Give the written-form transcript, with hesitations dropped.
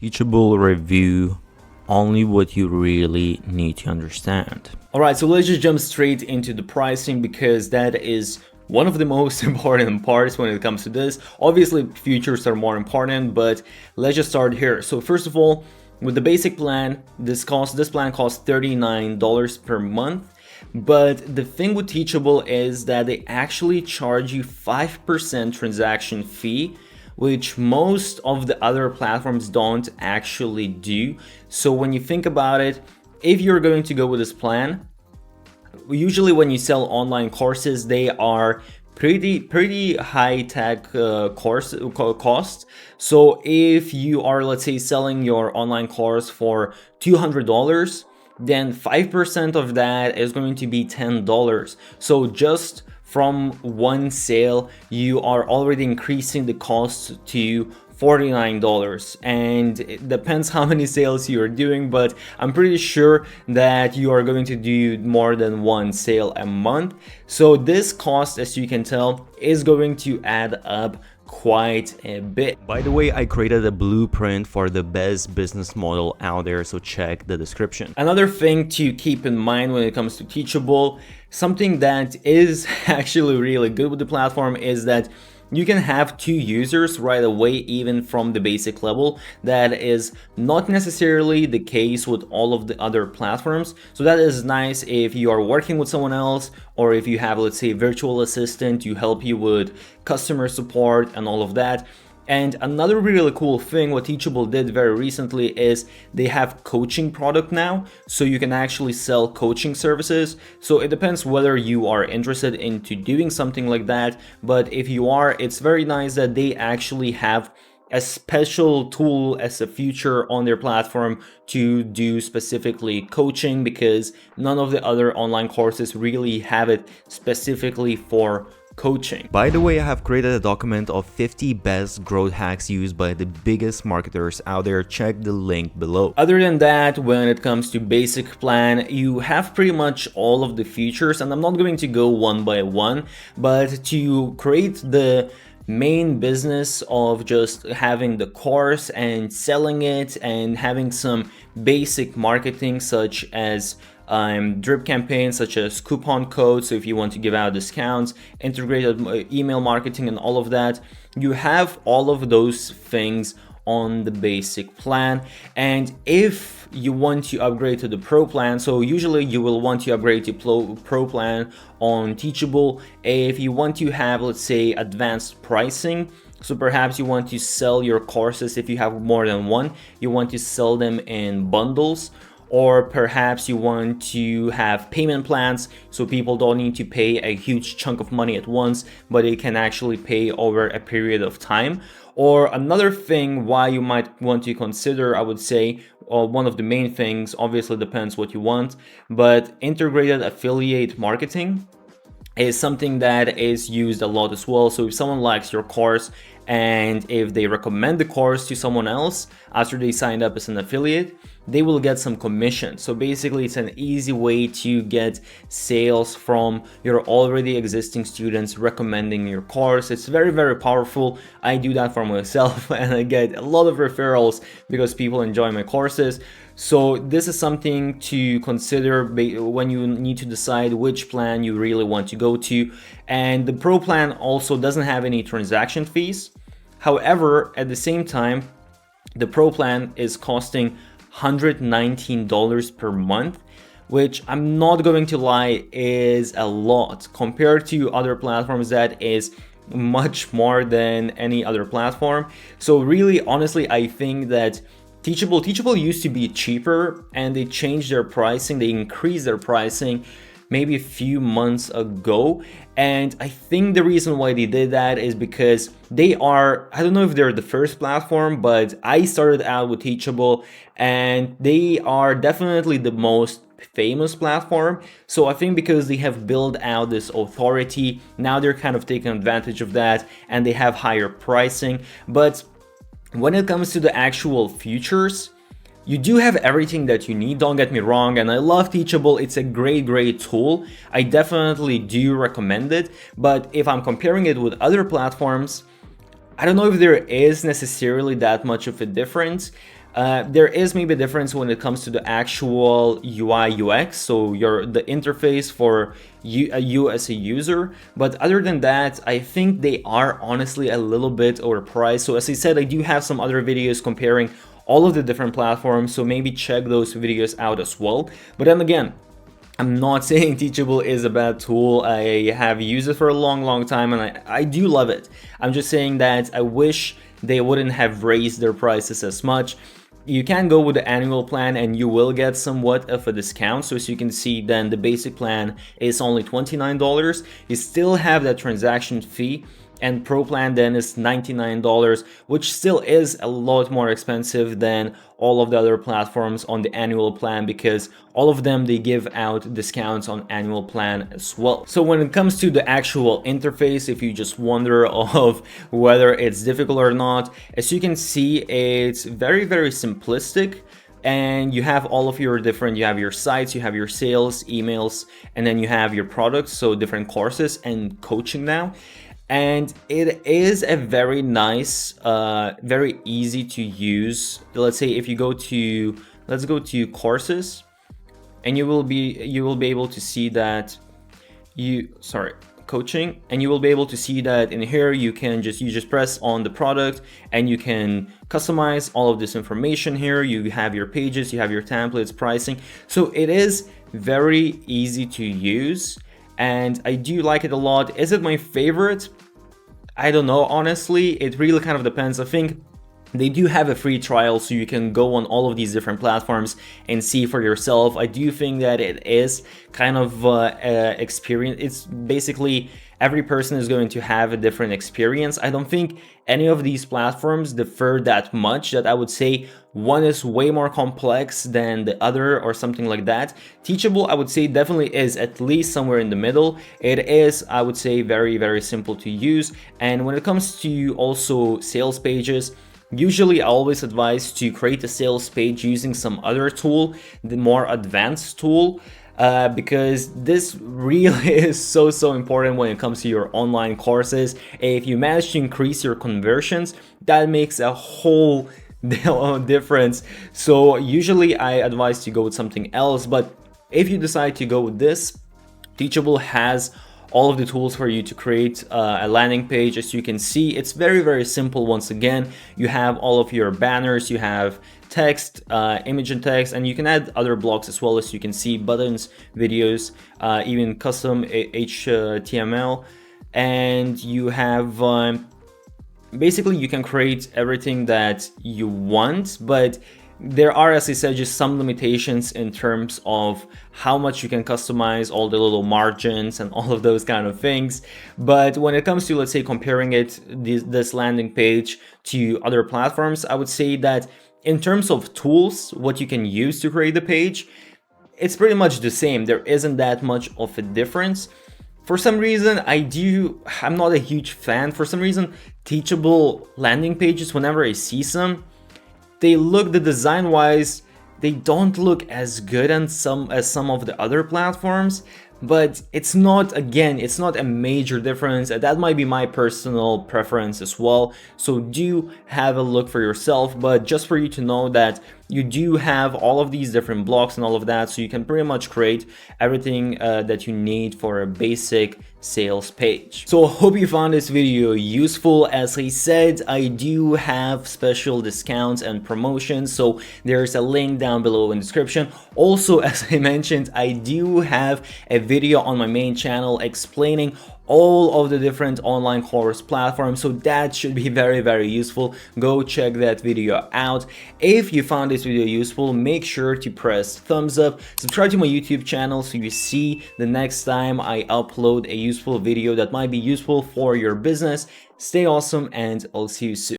Teachable review only what you really need to understand. All right, so let's just jump straight into the pricing because that is one of the most important parts when it comes to this. Obviously, features are more important, but let's just start here. So first of all, with the basic plan, this plan costs $39 per month. But the thing with Teachable is that they actually charge you 5% transaction fee, which most of the other platforms don't actually do. So when you think about it, if you're going to go with this plan, usually when you sell online courses, they are pretty high tech cost. So if you are, let's say, selling your online course for $200, then 5% of that is going to be $10. So just from one sale, you are already increasing the cost to $49, and it depends how many sales you are doing, but I'm pretty sure that you are going to do more than one sale a month. So this cost, as you can tell, is going to add up quite a bit. By the way, I created a blueprint for the best business model out there, so check the description. Another thing to keep in mind when it comes to Teachable, something that is actually really good with the platform is that you can have two users right away, even from the basic level. That is not necessarily the case with all of the other platforms. So that is nice if you are working with someone else, or if you have, let's say, a virtual assistant to help you with customer support and all of that. And another really cool thing what Teachable did very recently is they have coaching product now, so you can actually sell coaching services. So it depends whether you are interested into doing something like that, but if you are, it's very nice that they actually have a special tool as a feature on their platform to do specifically coaching, because none of the other online courses really have it specifically for coaching. By the way, I have created a document of 50 best growth hacks used by the biggest marketers out there. Check the link below. Other than that, when it comes to basic plan, you have pretty much all of the features, and I'm not going to go one by one, but to create the main business of just having the course and selling it and having some basic marketing such as drip campaigns, such as coupon codes, so if you want to give out discounts, integrated email marketing and all of that, you have all of those things on the basic plan. And if you want to upgrade to the pro plan, so usually you will want to upgrade to pro plan on Teachable. If you want to have, let's say, advanced pricing, so perhaps you want to sell your courses, if you have more than one, you want to sell them in bundles, or perhaps you want to have payment plans so people don't need to pay a huge chunk of money at once, but they can actually pay over a period of time. Or another thing why you might want to consider, I would say, one of the main things, obviously depends what you want, but integrated affiliate marketing is something that is used a lot as well. So if someone likes your course and if they recommend the course to someone else after they signed up as an affiliate, they will get some commission. So basically it's an easy way to get sales from your already existing students recommending your course. It's very, very powerful. I do that for myself and I get a lot of referrals because people enjoy my courses. So this is something to consider when you need to decide which plan you really want to go to. And the pro plan also doesn't have any transaction fees. However, at the same time, the pro plan is costing $119 per month, which I'm not going to lie is a lot compared to other platforms. That is much more than any other platform. So really, honestly, I think that Teachable used to be cheaper and they changed their pricing. They increased their pricing maybe a few months ago. And I think the reason why they did that is because they are, I don't know if they're the first platform, but I started out with Teachable and they are definitely the most famous platform. So I think because they have built out this authority, now they're kind of taking advantage of that and they have higher pricing. But when it comes to the actual features, you do have everything that you need, don't get me wrong, and I love Teachable. It's a great tool. I definitely do recommend it, but if I'm comparing it with other platforms, I don't know if there is necessarily that much of a difference, There is maybe a difference when it comes to the actual UI UX, so the interface for you as a user. But other than that, I think they are honestly a little bit overpriced. So as I said, I do have some other videos comparing all of the different platforms, so maybe check those videos out as well. But then again, I'm not saying Teachable is a bad tool. I have used it for a long time and I do love it. I'm just saying that I wish they wouldn't have raised their prices as much. You can go with the annual plan and you will get somewhat of a discount. So as you can see, then the basic plan is only $29. You still have that transaction fee, and Pro plan then is $99, which still is a lot more expensive than all of the other platforms on the annual plan, because all of them, they give out discounts on annual plan as well. So when it comes to the actual interface, if you just wonder of whether it's difficult or not, as you can see, it's very simplistic. And you have all of your different, you have your sites, you have your sales, emails, and then you have your products, so different courses and coaching now. And it is a very nice, very easy to use. Let's say if you go to, let's go to courses, and you will be able to see that coaching, and you will be able to see that in here you just press on the product and you can customize all of this information here. You have your pages, you have your templates, pricing. So it is very easy to use and I do like it a lot. Is it my favorite? I don't know, honestly. It really kind of depends. I think they do have a free trial, so you can go on all of these different platforms and see for yourself. I do think that it is kind of experience. It's basically every person is going to have a different experience. I don't think any of these platforms differ that much that I would say one is way more complex than the other or something like that. Teachable, I would say, definitely is at least somewhere in the middle. It is, I would say, very simple to use. And when it comes to also sales pages, usually I always advise to create a sales page using some other tool, the more advanced tool, because this really is so important when it comes to your online courses. If you manage to increase your conversions, that makes a whole difference. So usually I advise to go with something else, but if you decide to go with this, Teachable has all of the tools for you to create a landing page. As you can see, it's very simple. Once again, you have all of your banners, you have text, image and text, and you can add other blocks as well. As you can see, buttons, videos, even custom HTML, and you have basically you can create everything that you want, but there are, as I said, just some limitations in terms of how much you can customize, all the little margins and all of those kind of things. But when it comes to, let's say, comparing this landing page to other platforms, I would say that in terms of tools, what you can use to create the page, it's pretty much the same. There isn't that much of a difference. For some reason, I'm not a huge fan. For some reason, Teachable landing pages, whenever I see some, they look, the design wise, they don't look as good as some of the other platforms, but it's not, again, it's not a major difference. That might be my personal preference as well. So do have a look for yourself, but just for you to know that you do have all of these different blocks and all of that, so you can pretty much create everything that you need for a basic sales page. So I hope you found this video useful. As I said, I do have special discounts and promotions, so there's a link down below in the description. Also, as I mentioned, I do have a video on my main channel explaining all of the different online course platforms, so that should be very useful. Go check that video out. If you found this video useful, make sure to press thumbs up, subscribe to my YouTube channel so you see the next time I upload a useful video that might be useful for your business. Stay awesome, and I'll see you soon.